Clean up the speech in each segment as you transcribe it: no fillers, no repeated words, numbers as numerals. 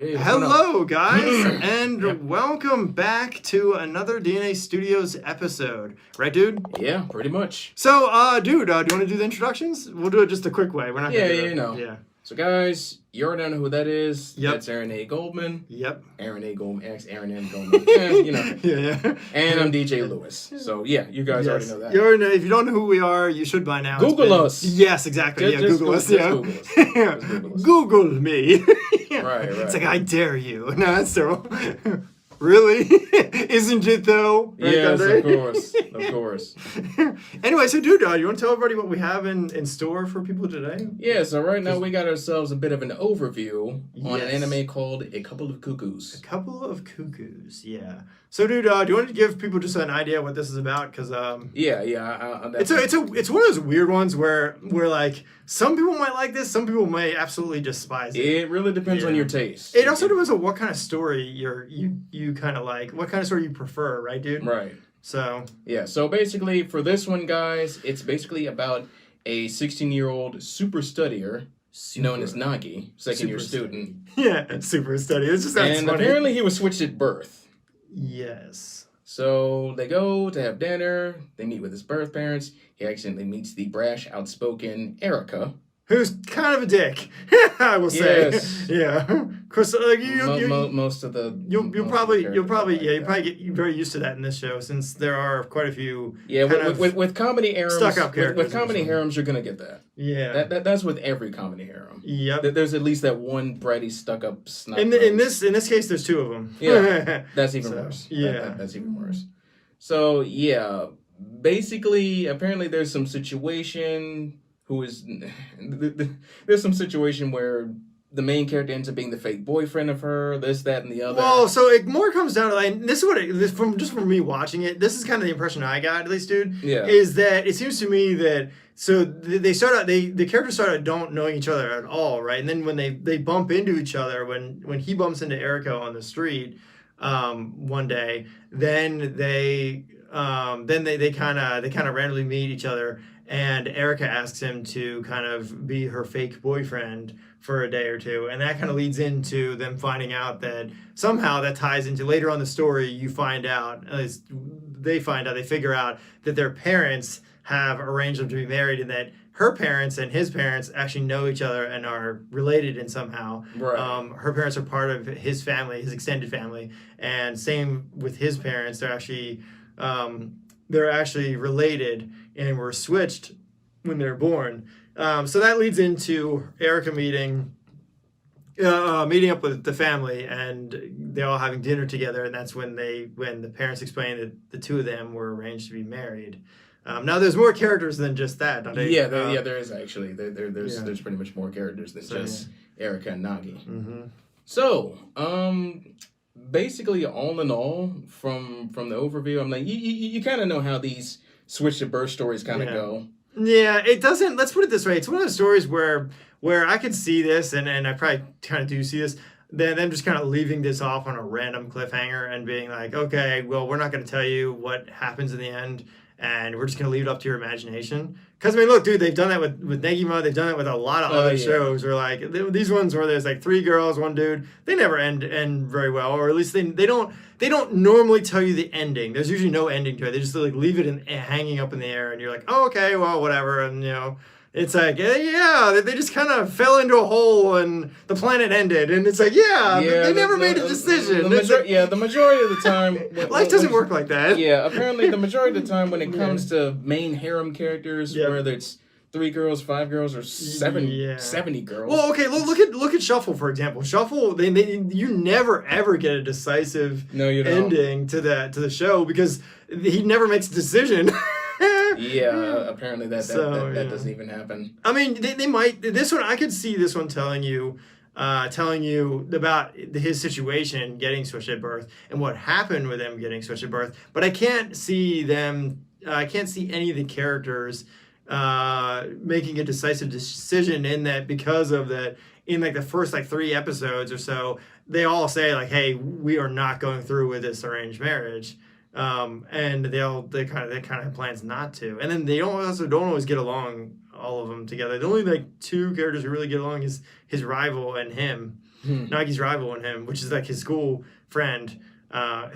Hey, what's going on? Hello, guys, and welcome back to another DNA Studios episode. Right, dude? Yeah, pretty much. So, dude, do you want to do the introductions? We'll do it just a quick way. We're not Yeah, gonna do yeah, it. you know. Yeah. So, guys, you already know who that is. Yep. That's Aaron A. Goldman. Yep. Aaron A. Goldman, Aaron M. Goldman. You know. Yeah. And I'm DJ Lewis. So, yeah, you guys already know that. You already know, if you don't know who we are, you should by now. Google us. Yes, exactly. Just Google us. Google Yeah. us. Just Google us. Google me. Right. It's like, I dare you. No, that's terrible. Really? Isn't it though? Right, Yes, Dante? of course. Anyway, so dude, you want to tell everybody what we have in store for people today? Yeah, so right now we got ourselves a bit of an overview on an Yes. anime called A Couple of Cuckoos. A couple of cuckoos, yeah. So, dude, do you want to give people just an idea what this is about? Because Yeah. it's one of those weird ones where like some people might like this, some people may absolutely despise it. It really depends on Yeah. your taste. It also depends on what kind of story you kind of like, what kind of story you prefer, right, dude? Right. So Yeah, so basically for this one, guys, it's basically about a 16-year-old super studier known as Nagi, second-year Super student. yeah, super study. It's just that's And funny. apparently he was switched at birth. Yes. So they go to have dinner, they meet with his birth parents, he accidentally meets the brash, outspoken Erica. Who's kind of a dick, I will say. Yes. Yeah. Of course, Most of the You'll most probably of the characters you like probably that. get very used to that in this show since there are quite a few Yeah, kind of with comedy harems, stuck-up characters with comedy or something. harems, you're gonna get that. yeah. That's with every comedy harem. Yep. There's at least that one bratty, stuck-up snot. In this case, there's two of them. Yeah. That's even So, worse. yeah. That's even worse. So, yeah. Basically, apparently there's some situation there's some situation where the main character ends up being the fake boyfriend of her, this, that, and the other. Well, so it more comes down to like this is what from me watching it. This is kind of the impression I got, at least, dude. Yeah. Is that it seems to me that they start out the characters start out don't knowing each other at all, right? And then when they bump into each other when he bumps into Erica on the street one day, then they kind of randomly meet each other. And Erica asks him to kind of be her fake boyfriend for a day or two. And that kind of leads into them finding out that somehow that ties into later on the story. You find out, they figure out that their parents have arranged them to be married and that her parents and his parents actually know each other and are related in somehow. Right. Her parents are part of his family, his extended family. And same with his parents. They're actually related and were switched when they were born. So that leads into Erica meeting up with the family, and they all having dinner together. And that's when the parents explain that the two of them were arranged to be married. Now there's more characters than just that. Don't they? There is actually. There's pretty much more characters than So, just Erica and Nagi. Mm-hmm. So, basically, all in all, from the overview, I'm like, you kind of know how these switch to birth stories kind of go. Yeah, it doesn't. Let's put it this way: it's one of those stories where I could see this, and I probably kind of do see this. Then them just kind of leaving this off on a random cliffhanger and being like, okay, well, we're not going to tell you what happens in the end, and we're just going to leave it up to your imagination. Because, I mean, look, dude, they've done that with Negima. They've done it with a lot of other shows where, like, these ones where there's, like, 3 girls, 1 dude, they never end very well. Or at least they don't normally tell you the ending. There's usually no ending to it. They just, like, leave it hanging up in the air. And you're like, oh, okay, well, whatever. And, you know, it's like, yeah, they just kind of fell into a hole and the planet ended. And it's like, they never made a decision. The majority of the time... Life doesn't work like that. Yeah, apparently the majority of the time when it comes to main harem characters, whether it's 3 girls, 5 girls, or 70 girls. Well, okay, look at Shuffle, for example. Shuffle, you never ever get a decisive ending to the show because he never makes a decision. Yeah, apparently that doesn't even happen. I mean, they might. This one, I could see this one telling you about his situation getting switched at birth and what happened with him getting switched at birth. But I can't see them. I can't see any of the characters making a decisive decision in that because of that. In like the first 3 episodes or so, they all say like, "Hey, we are not going through with this arranged marriage." And they kind of have plans not to, and then they don't always get along, all of them together. The only 2 characters who really get along is his rival and him. Nagi's rival in him, which is like his school friend,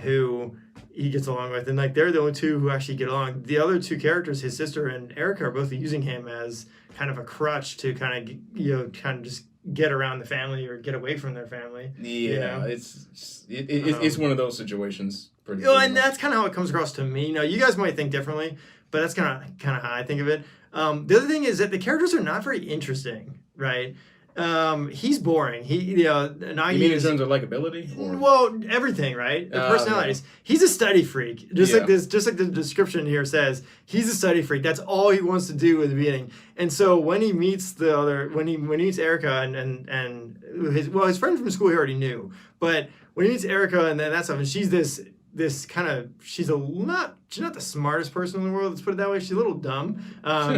who he gets along with, and like they're the only two who actually get along. The other two characters, his sister and Erica, are both using him as kind of a crutch to kind of just get around the family or get away from their family. Yeah, it's one of those situations. Pretty and that's kind of how it comes across to me. Now, you guys might think differently, but that's kind of how I think of it. The other thing is that the characters are not very interesting, right? He's boring. Nagi, you mean in terms of likability? Or? Well, everything, right? The personalities. Yeah. He's a study freak. Just like the description here says, he's a study freak. That's all he wants to do at the beginning. And so when he meets when he meets Erica and his friend from school he already knew, but when he meets Erica and that stuff, and she's this kind of, she's not the smartest person in the world, let's put it that way. She's a little dumb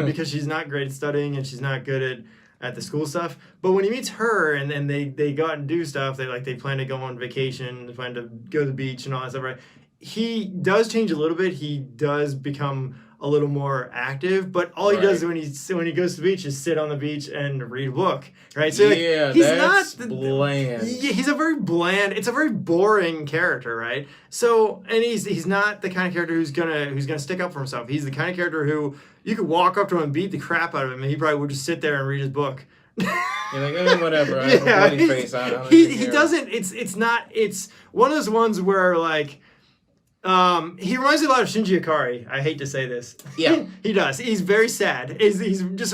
because she's not great at studying and she's not good at the school stuff. But when he meets her and then they go out and do stuff, they plan to go on vacation, they plan to go to the beach and all that stuff, right? He does change a little bit. He does become a little more active, but all he does when he goes to the beach is sit on the beach and read a book, right? So he's that's bland. He's a very bland. It's a very boring character, right? So and he's not the kind of character who's gonna stick up for himself. He's the kind of character who you could walk up to him and beat the crap out of him, and he probably would just sit there and read his book. You're like, whatever. I have a bloody face. He doesn't. It's not. It's one of those ones where like. He reminds me a lot of Shinji Ikari. I hate to say this. Yeah. He does. He's very sad. He's just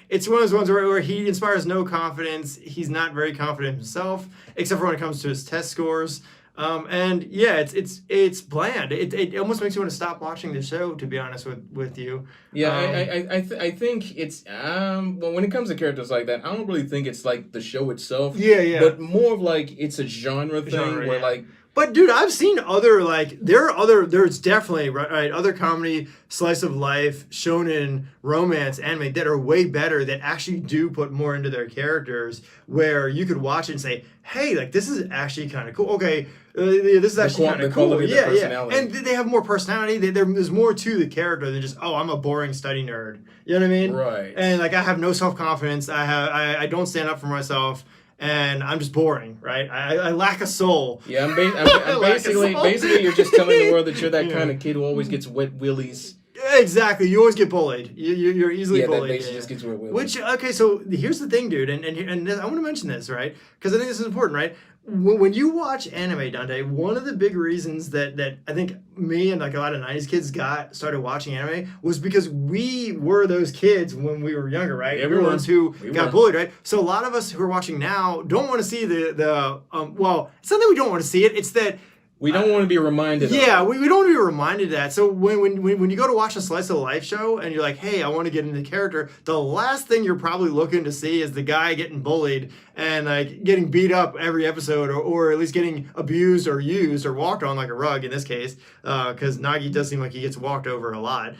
it's one of those ones where he inspires no confidence. He's not very confident himself, except for when it comes to his test scores. And yeah, it's bland. It almost makes you want to stop watching the show, to be honest with you. Yeah, I think it's well, when it comes to characters like that, I don't really think it's like the show itself. Yeah. But more of like it's a genre thing where like. But dude, I've seen other there's definitely right other comedy, slice of life, shonen, romance, anime that are way better, that actually do put more into their characters, where you could watch it and say, hey, like this is actually kind of cool. Okay, this is actually kind of cool. Yeah. And they have more personality. There's more to the character than just, oh, I'm a boring study nerd. You know what I mean? Right. And like I have no self-confidence. I don't stand up for myself. And I'm just boring, right? I lack a soul. Yeah, I'm basically you're just telling the world that you're that kind of kid who always gets wet willies. Exactly, you always get bullied. You're easily bullied. That just gets wet willies. Which okay, so here's the thing, dude, and I want to mention this, right? Because I think this is important, right? When you watch anime, Dante, one of the big reasons that I think me and like a lot of 90s kids started watching anime was because we were those kids when we were younger, right? Yeah, we were the ones who got bullied, right? So a lot of us who are watching now don't want to see well, it's not that we don't want to see it, it's that we don't want to be reminded. Yeah, we don't want to be reminded of that. So when you go to watch a slice of life show and you're like, hey, I want to get into the character, the last thing you're probably looking to see is the guy getting bullied and like getting beat up every episode, or at least getting abused or used or walked on like a rug in this case, because Nagi does seem like he gets walked over a lot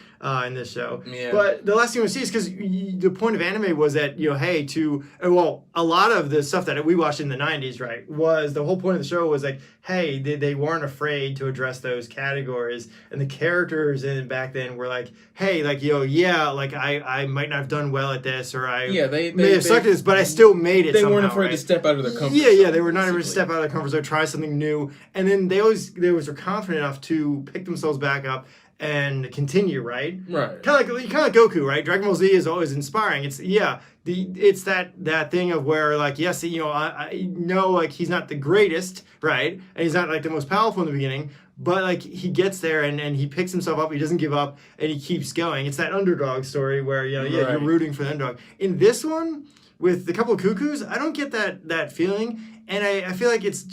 in this show. Yeah. But the last thing you want to see is because the point of anime was that, hey, a lot of the stuff that we watched in the 90s, right, was the whole point of the show was like, hey, they weren't afraid to address those categories, and the characters in back then were like, hey, like, like I might not have done well at this, or I may have sucked at this, but I still made it. They weren't afraid to step out of their comfort zone. Yeah, they were not afraid to step out of their comfort zone, try something new, and then they always were confident enough to pick themselves back up and continue, right? Right. Kind of like Goku, right? Dragon Ball Z is always inspiring. It's that thing of where like, yes, I know like he's not the greatest, right? And he's not like the most powerful in the beginning, but like he gets there and he picks himself up, he doesn't give up, and he keeps going. It's that underdog story where you're rooting for the underdog. In this one, with the couple of cuckoos, I don't get that feeling, and I feel like it's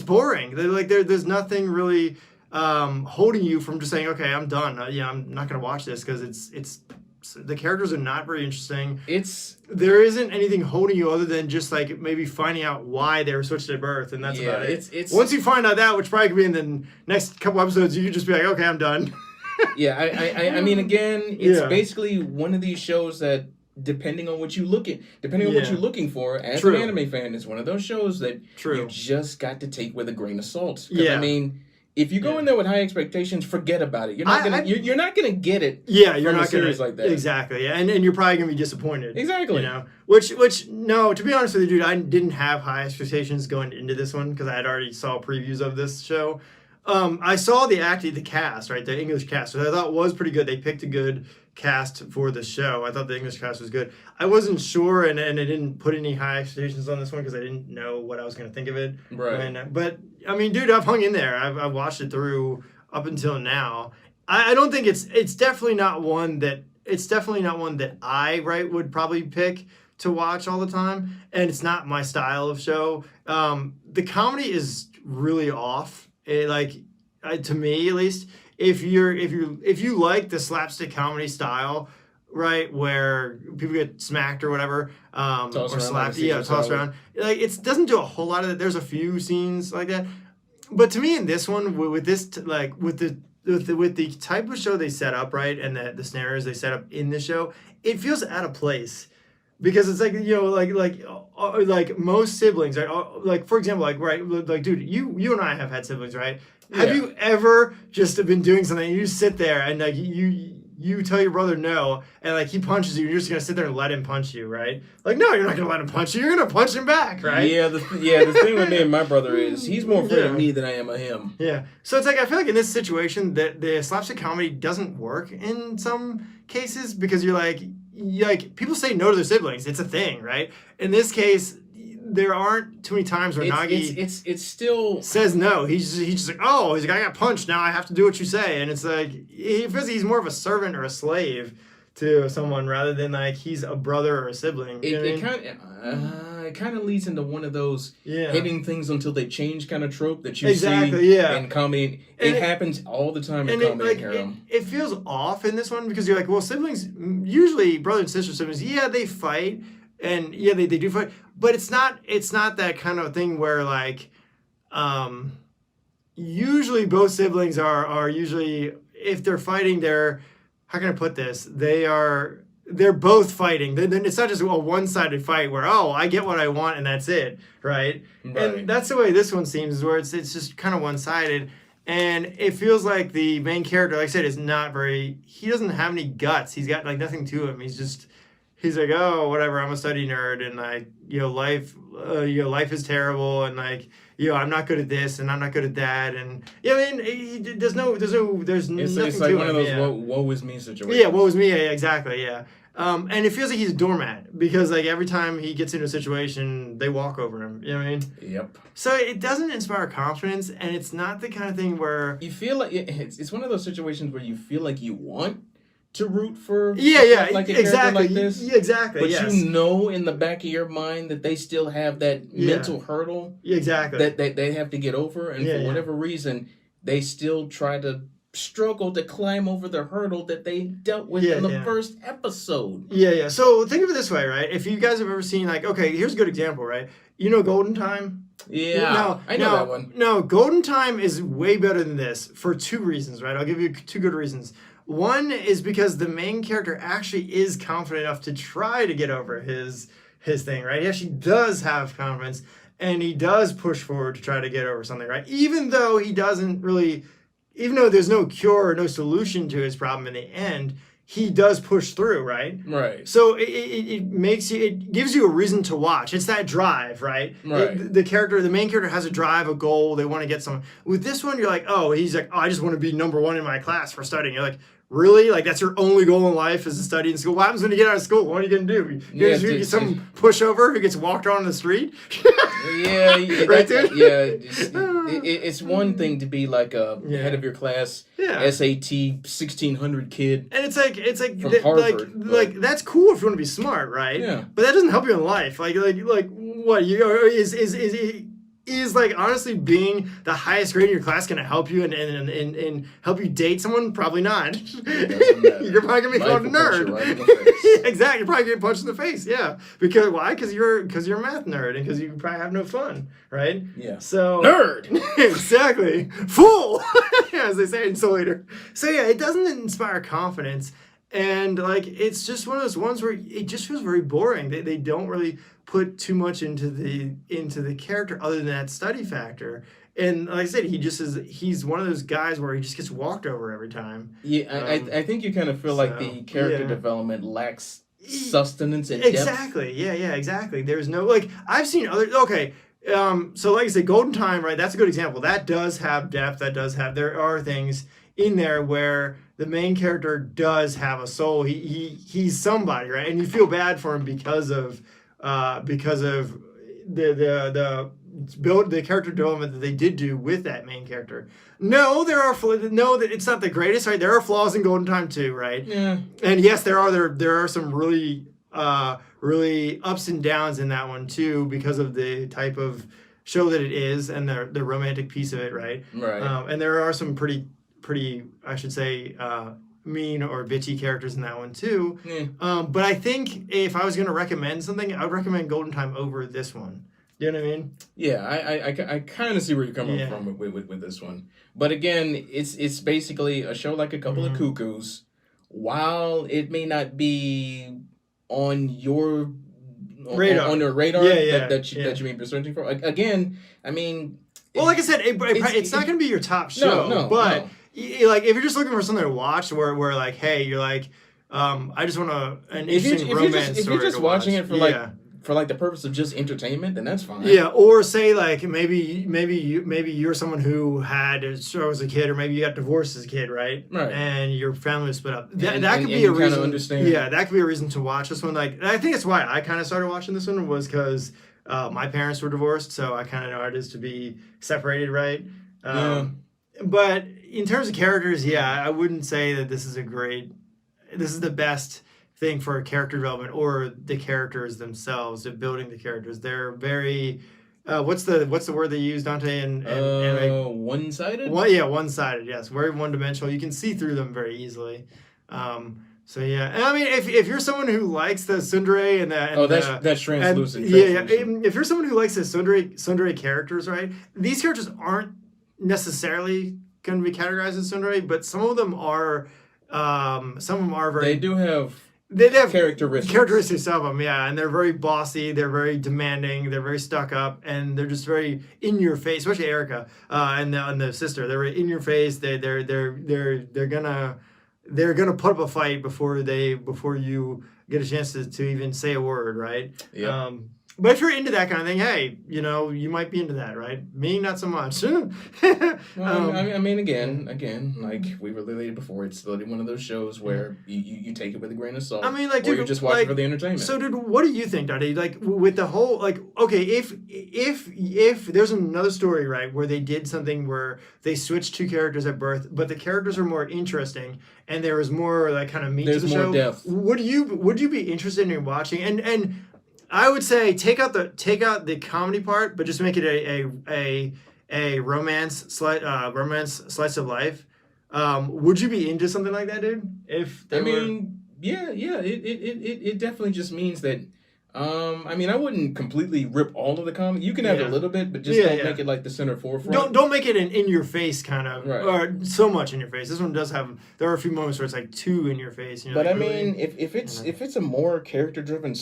boring. There's nothing really holding you from just saying, okay, I'm done. I'm not gonna watch this because it's the characters are not very interesting. There isn't anything holding you other than just like maybe finding out why they were switched at birth, and that's about it. Once you find out that, which probably could be in the next couple episodes, you could just be like, okay, I'm done. Yeah, I mean, again, it's basically one of these shows that, depending on what you're looking for as an anime fan, it's one of those shows that you just got to take with a grain of salt. I mean, if you go in there with high expectations, forget about it. You're not gonna you're not gonna get it. Yeah, you're from not a series gonna like that. exactly. Yeah, and you're probably gonna be disappointed. Exactly. You know, which no, to be honest with you, dude, I didn't have high expectations going into this one because I had already saw previews of this show. I saw the cast, right, the English cast, which I thought was pretty good. They picked a good cast for the show. I thought the English cast was good. I wasn't sure, and I didn't put any high expectations on this one because I didn't know what I was going to think of it. Right. But I mean, dude, I've hung in there. I've watched it through up until now. I don't think it's definitely not one that I would probably pick to watch all the time, and it's not my style of show. The comedy is really off. To me at least, if you like the slapstick comedy style, right, where people get smacked or whatever, or slapped, tossed around, like it doesn't do a whole lot of that. There's a few scenes like that, but to me in this one, with the type of show they set up, right, and the scenarios they set up in the show, it feels out of place. Because it's like, you know, like most siblings, right? Like, for example, like, dude, you and I have had siblings, right? Yeah. Have you ever just been doing something and you sit there and like you tell your brother no, and like he punches you, you're just gonna sit there and let him punch you, right? Like, no, you're not gonna let him punch you. You're gonna punch him back, right? Yeah, the thing with me and my brother is he's more afraid of me than I am of him. Yeah. So it's like I feel like in this situation that the slapstick comedy doesn't work in some cases because you're like people say no to their siblings. It's a thing, right? In this case, there aren't too many times where Nagi it's still says no. He's just like, oh, he's like, I got punched. Now I have to do what you say. And it's like he feels like he's more of a servant or a slave to someone rather than like he's a brother or a sibling. It kind of leads into one of those hitting things until they change kind of trope that you see in comedy. It happens all the time in comedy. It feels off in this one because you're like, well, siblings, usually brother and sister siblings, they fight and they do fight, but it's not that kind of thing where like usually both siblings are usually, if they're fighting, how can I put this? They're both fighting. Then it's not just a one-sided fight where, oh, I get what I want and that's it, right? And that's the way this one seems, where it's just kind of one-sided. And it feels like the main character, like I said, he doesn't have any guts. He's got like nothing to him. He's like, oh, whatever, I'm a study nerd and like, life is terrible and like, I'm not good at this and I'm not good at that, and there's nothing to him. It's like one of those woe is me situations. Yeah, woe is me, exactly, yeah. And it feels like he's a doormat because like every time he gets into a situation, they walk over him. You know what I mean? Yep. So it doesn't inspire confidence, and it's not the kind of thing where you feel like it's one of those situations where you feel like you want to root for like a character like this. Yeah, exactly. But you know in the back of your mind that they still have that mental hurdle that they have to get over, and for whatever reason they still try to struggle to climb over the hurdle that they dealt with in the first episode. Yeah. So think of it this way, right? If you guys have ever seen like, okay, here's a good example, right? You know Golden Time? Yeah, I know that one. No, Golden Time is way better than this for two reasons, right? I'll give you two good reasons. One is because the main character actually is confident enough to try to get over his thing, right? He actually does have confidence, and he does push forward to try to get over something, right? Even though there's no cure or no solution to his problem in the end, he does push through, right? Right. So it gives you a reason to watch. It's that drive, right? Right. The main character has a drive, a goal. They want to get something. With this one, you're like, he's like, I just want to be number one in my class for studying. You're like, really? Like that's your only goal in life is to study in school? What happens when you get out of school? What are you gonna do? You're gonna get some pushover who gets walked around the street? Right, dude? It's one thing to be like a head of your class, SAT 1600 kid, and it's like from Harvard, like that's cool if you want to be smart, right? Yeah. But that doesn't help you in life. Like what is like honestly being the highest grade in your class gonna help you and help you date someone? Probably not. You're probably gonna be called a nerd. Exactly, you're probably getting punched in the face. Yeah, because why? Because you're a math nerd and because you probably have no fun, right? Yeah. So nerd. Exactly, fool, as they say in Soul Eater. So it doesn't inspire confidence. And like it's just one of those ones where it just feels very boring. They don't really put too much into the character other than that study factor. And like I said, he's one of those guys where he just gets walked over every time. Yeah, I think you kind of feel like the character development lacks sustenance and depth. Exactly. Yeah, exactly. There's no, like, I've seen other, okay. So like I said, Golden Time, right? That's a good example. That does have depth. There are things in there where the main character does have a soul. He's somebody, right? And you feel bad for him because of the character development that they did do with that main character. No, that it's not the greatest, right? There are flaws in Golden Time too, right? Yeah. And yes, there are some really ups and downs in that one too, because of the type of show that it is and the romantic piece of it, right? Right. And there are some pretty I should say mean or bitchy characters in that one too. Yeah. But I think if I was going to recommend something, I would recommend Golden Time over this one. You know what I mean? Yeah, I kind of see where you're coming from with this one. But again, it's basically a show like A Couple of Cuckoos. While it may not be on your radar, on your radar that you may be searching for. Again, I mean, well, like I said, it's not going to be your top show. But like, if you're just looking for something to watch, where like, hey, you're like, I just want an interesting romance story. If you're just watching it for like the purpose of just entertainment, then that's fine. Yeah, or say like maybe you're someone who had a show as a kid, or maybe you got divorced as a kid, right? Right. And your family was split up. That could be a reason. Kind of understand. Yeah, that could be a reason to watch this one. Like, I think that's why I kind of started watching this one, was because my parents were divorced, so I kind of know how it is to be separated, right? But in terms of characters, I wouldn't say that this is the best thing for character development or the characters themselves, of building the characters. They're very what's the word they use, Dante? And one-sided? One-sided, yes. Very one-dimensional. You can see through them very easily. So yeah, and I mean, if you're someone who likes the tsundere that's translucent. If you're someone who likes the tsundere characters, right? These characters aren't necessarily going to be categorized as tsundere, but some of them are very. They do have. They have characteristics of them, and they're very bossy. They're very demanding. They're very stuck up, and they're just very in your face. Especially Erica and the sister. They're in your face. They're gonna put up a fight before you get a chance to even say a word, right? Yeah. But if you're into that kind of thing, hey, you might be into that, right? Me, not so much. Well, I mean, again, like we related before, it's literally one of those shows where you take it with a grain of salt. I mean, like, or you just watch it for the entertainment. So, dude, what do you think, Dottie? Like, with the whole, like, okay, if there's another story, right, where they did something where they switched two characters at birth, but the characters are more interesting and there was more like kind of meat to the show. There's more depth. Would you be interested in watching? And I would say take out the comedy part, but just make it a romance slice of life. Would you be into something like that, dude? It definitely just means that. I mean, I wouldn't completely rip all of the comedy. You can have a little bit, but just don't make it like the center forefront. Don't make it in your face kind of, right. Or so much in your face. This one does have. There are a few moments where it's like too in your face. But like, I mean, if it's a more character driven.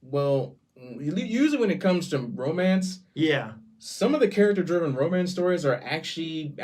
Well, usually when it comes to romance, some of the character-driven romance stories are actually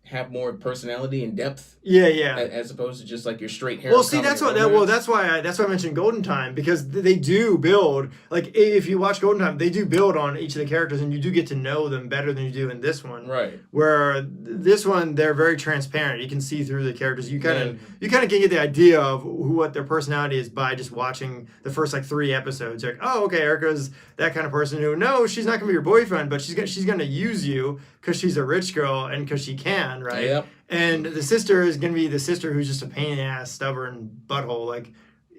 have more personality and depth. As opposed to just like your straight hair. Well, see, that's why I mentioned Golden Time, because they do build, like, if you watch Golden Time, they do build on each of the characters, and you do get to know them better than you do in this one. Right. Where this one, they're very transparent. You can see through the characters. You kind of can get the idea of what their personality is by just watching the first like 3 episodes. You're like, oh, okay, Erica's that kind of person who, no, she's not gonna be your boyfriend, but she's gonna use you because she's a rich girl and because she can, right? Yep. And the sister is going to be the sister who's just a pain in the ass, stubborn butthole, like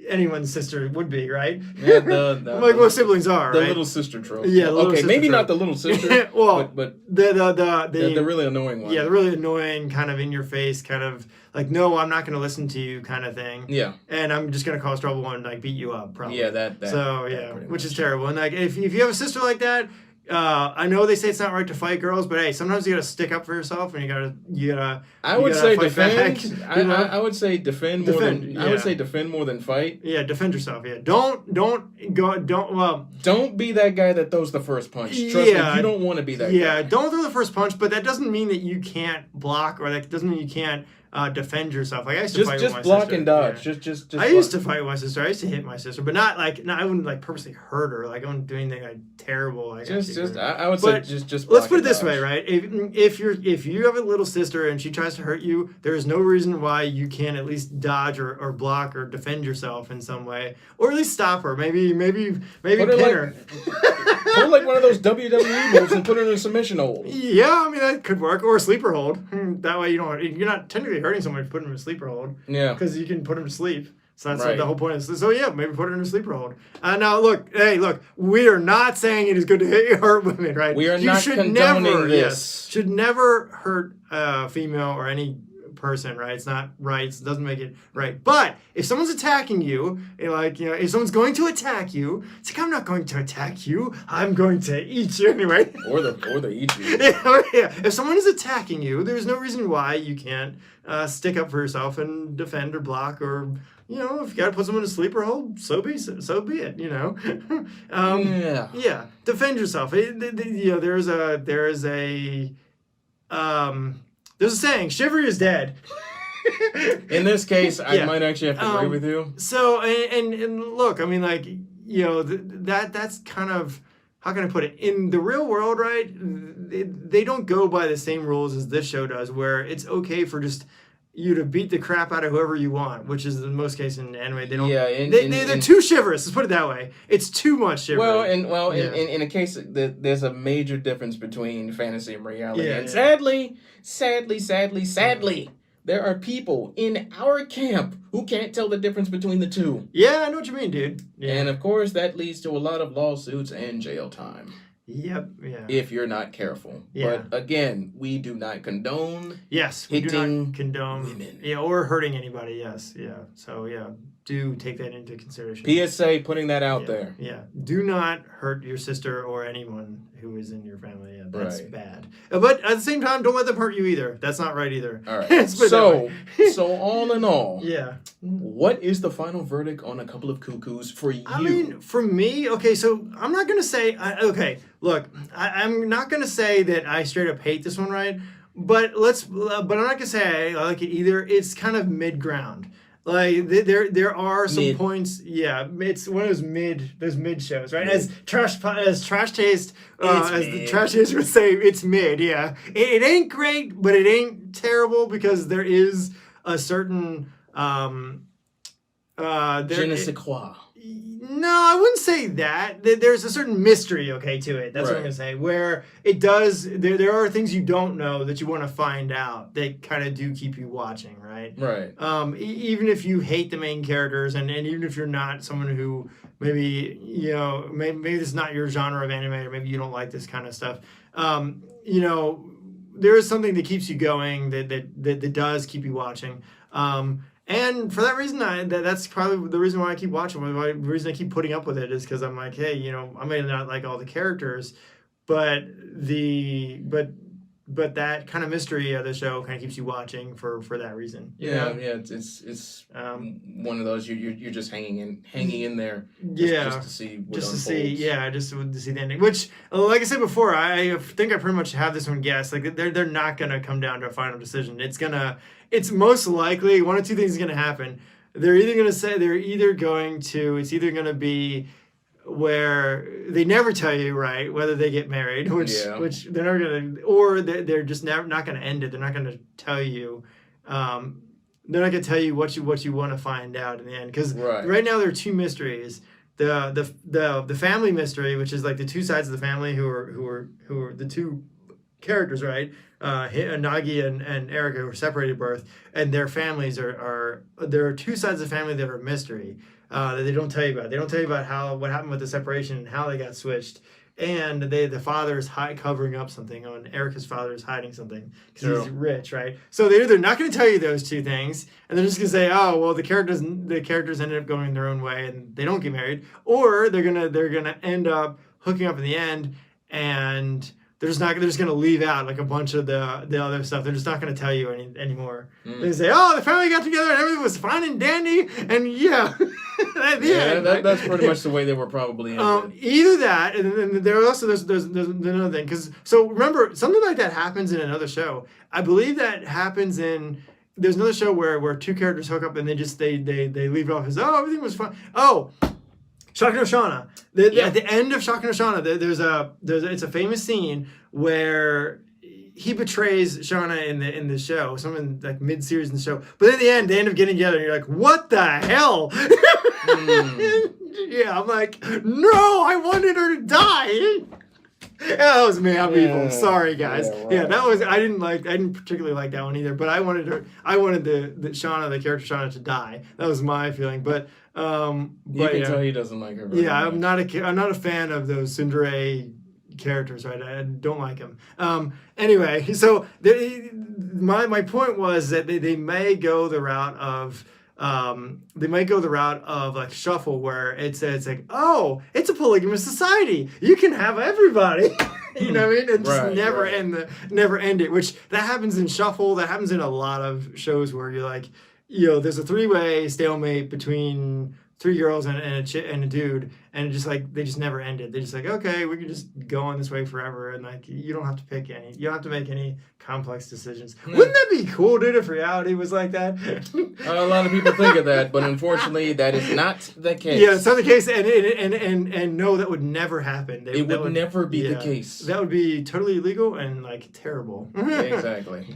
anyone's sister would be, right? Yeah, like what siblings are, the right? Little sister trope. Yeah, okay, maybe not the little sister. Well, but the really annoying one. Yeah, the really annoying, kind of in your face, kind of like, no, I'm not going to listen to you, kind of thing. Yeah. And I'm just going to cause trouble and like beat you up, probably. Yeah, that. So which is terrible. And like if you have a sister like that, I know they say it's not right to fight girls, but hey, sometimes you gotta stick up for yourself, and you gotta. I would say defend. Back, you know? I would say defend more than. I would say defend more than fight. Yeah, defend yourself. Yeah, don't be that guy that throws the first punch. Trust me, you don't want to be that guy. Yeah, don't throw the first punch, but that doesn't mean that you can't block, or that doesn't mean you can't defend yourself. Like I used to fight with my block sister. And dodge. Yeah. Just I used to fight with my sister. I used to hit my sister, but not like I wouldn't like purposely hurt her. Like I wouldn't do anything like terrible. Like I would say just. Let's put it this way, right? If you have a little sister and she tries to hurt you, there is no reason why you can't at least dodge or block or defend yourself in some way, or at least stop her. Maybe pin her. Put her like one of those WWE moves and put her in a submission hold. Yeah, I mean that could work, or a sleeper hold. That way you're not technically hurting someone if you put them in a sleeper hold. Yeah, because you can put them to sleep. So that's what the whole point is. So yeah, maybe put her in a sleeper hold. Now look, we are not saying it is good to hurt women, right? We are not condoning this. Yes, should never hurt a female or any person, right? It's not right. It doesn't make it right. But if someone's attacking you, if someone's going to attack you, it's like, I'm not going to attack you. I'm going to eat you anyway. Or they eat you. Yeah. If someone is attacking you, there's no reason why you can't stick up for yourself and defend or block, or if you got to put someone in a sleeper hold, so be it. Yeah. Defend yourself. There's a saying, chivalry is dead. In this case, I might actually have to agree with you. So, and look, I mean, that's kind of, how can I put it? In the real world, right, they don't go by the same rules as this show does, where it's okay for just you to beat the crap out of whoever you want, which is in most cases in anime. They don't. Yeah, they're too chivalrous. Let's put it that way. It's too much chivalry. In a case, there's a major difference between fantasy and reality. Yeah, and sadly, there are people in our camp who can't tell the difference between the two. Yeah, I know what you mean, dude. Yeah. And of course, that leads to a lot of lawsuits and jail time. Yep. Yeah. If you're not careful. Yeah. But again, we do not condone. Yes, we do not condone women. Yeah, or hurting anybody. Yes. Yeah. So yeah, do take that into consideration. PSA, putting that out there. Yeah. Do not hurt your sister or anyone who is in your family. Yeah, that's bad. But at the same time, don't let them hurt you either. That's not right either. All right. So all in all, yeah. What is the final verdict on A Couple of Cuckoos for you? I mean, for me, okay, so I'm not gonna say look, I'm not gonna say that I straight up hate this one, right? But I'm not gonna say I like it either. It's kind of mid ground. Like there are some points. Yeah, it's one of those mid shows, right? As trash taste, as the trash taste would say, it's mid. Yeah, it ain't great, but it ain't terrible because there is a certain je ne sais quoi. No, I wouldn't say that. There's a certain mystery, to it. That's what I'm going to say. Where it does, there are things you don't know that you want to find out that kind of do keep you watching, right? Right. Even if you hate the main characters, and even if you're not someone who maybe this is not your genre of anime, or maybe you don't like this kind of stuff, there is something that keeps you going, that does keep you watching. And for that reason, that's probably the reason why I keep watching. The reason I keep putting up with it is because I'm like, hey, I may not like all the characters, but that kind of mystery of the show kind of keeps you watching for that reason. Yeah. It's one of those you're just hanging in there. Just to see what unfolds. Just to see the ending. Which, like I said before, I think I pretty much have this one guessed. Like they're not gonna come down to a final decision. It's most likely one of two things is gonna happen. It's either going to be where they never tell you whether they get married, which they're never gonna, or they're just never not gonna end it. They're not gonna tell you. They're not gonna tell you what you want to find out in the end. Because right now there are two mysteries. The family mystery, which is like the two sides of the family who are the two characters, right? Nagi and Erica, who are separated at birth, and their families are there are two sides of the family that are a mystery that they don't tell you about. They don't tell you about what happened with the separation and how they got switched. And the father is covering up something. And Erica's father is hiding something because he's rich, right? So they're either not going to tell you those two things, and they're just going to say, "Oh, well, the characters ended up going their own way, and they don't get married," or they're gonna end up hooking up in the end. and they're just going to leave out like a bunch of the other stuff. They're just not going to tell you anymore. They say, oh, the family got together and everything was fine and dandy, and yeah. That's pretty much the way they were probably ended. Either that, and then there's another thing. So remember, something like that happens in another show. I believe that happens in... There's another show where two characters hook up and they leave it off as, oh, everything was fine. Oh, Shock no Shauna. At the end of Shock no Shauna, it's a famous scene where he betrays Shauna in the show, someone like mid-series in the show. But at the end, they end up getting together, and you're like, what the hell? Yeah, I'm like, no, I wanted her to die. That was me. I'm evil. Sorry, guys. Yeah, that was. I didn't particularly like that one either. But I wanted the Shauna, the character Shauna, to die. That was my feeling. But you can tell he doesn't like her. Very much. I'm not a fan of those tsundere characters. Right, I don't like them. Anyway, so my point was that they may go the route of. They might go the route of like Shuffle, where it's like, oh, it's a polygamous society. You can have everybody. You know what I mean? And just never end it. Which that happens in Shuffle. That happens in a lot of shows where you're like, there's a 3-way stalemate between 3 girls and a dude, and it just like they just never ended. They're just like, okay, we can just go on this way forever, and like you don't have to pick any, you don't have to make any complex decisions. Wouldn't that be cool, dude, if reality was like that? A lot of people think of that, but unfortunately, that is not the case. Yeah, it's not the case, and no, that would never happen. It would never be the case. That would be totally illegal and like terrible. Exactly.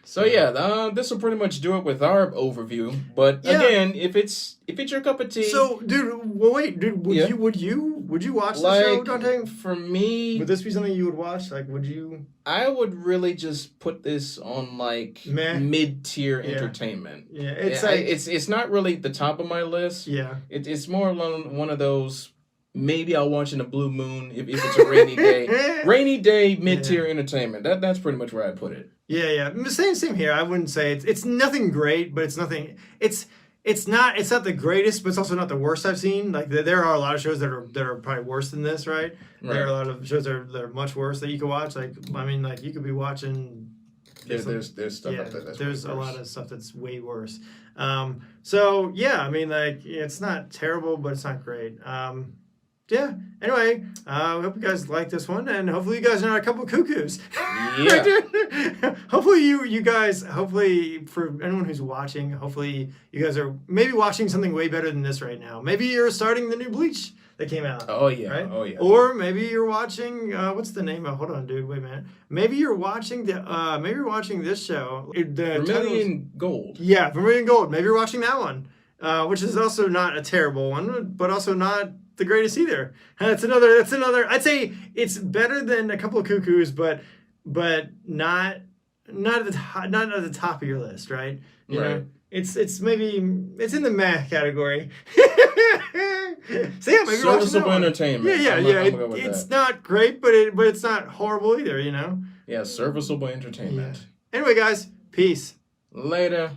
So yeah, this will pretty much do it with our overview. But again, if it's your cup of tea. So, dude, well, wait, dude, would you watch the show, Dante? For me, would this be something you would watch? Like, would you? I would really just put this on like mid-tier entertainment. Yeah, it's not really the top of my list. Yeah, it's more along one of those. Maybe I'll watch in a blue moon if it's a rainy day. Rainy day, mid-tier entertainment. That's pretty much where I put it. Yeah. Same here. I wouldn't say it's nothing great, but it's nothing. It's not the greatest, but it's also not the worst I've seen. Like there are a lot of shows that are probably worse than this, right? There are a lot of shows that are much worse that you could watch. Like I mean, like you could be watching. There's stuff out there that's there's a lot of stuff that's way worse. So yeah, I mean, like it's not terrible, but it's not great. Yeah. Anyway, I hope you guys like this one, and hopefully you guys are not a couple of cuckoos. Yeah. Hopefully you guys. Hopefully for anyone who's watching, hopefully you guys are maybe watching something way better than this right now. Maybe you're starting the new Bleach that came out. Oh yeah. Right? Oh yeah. Or maybe you're watching. What's the name of? Hold on, dude. Wait a minute. Maybe you're watching this show. Vermilion Gold. Yeah, Vermilion Gold. Maybe you're watching that one, which is also not a terrible one, but also not the greatest either. That's another. I'd say it's better than a couple of cuckoos, but not at the top of your list, right? You know, it's maybe it's in the meh category. So yeah, maybe serviceable entertainment. Yeah. It's not great, but it's not horrible either. You know. Yeah, serviceable entertainment. Yeah. Anyway, guys, peace. Later.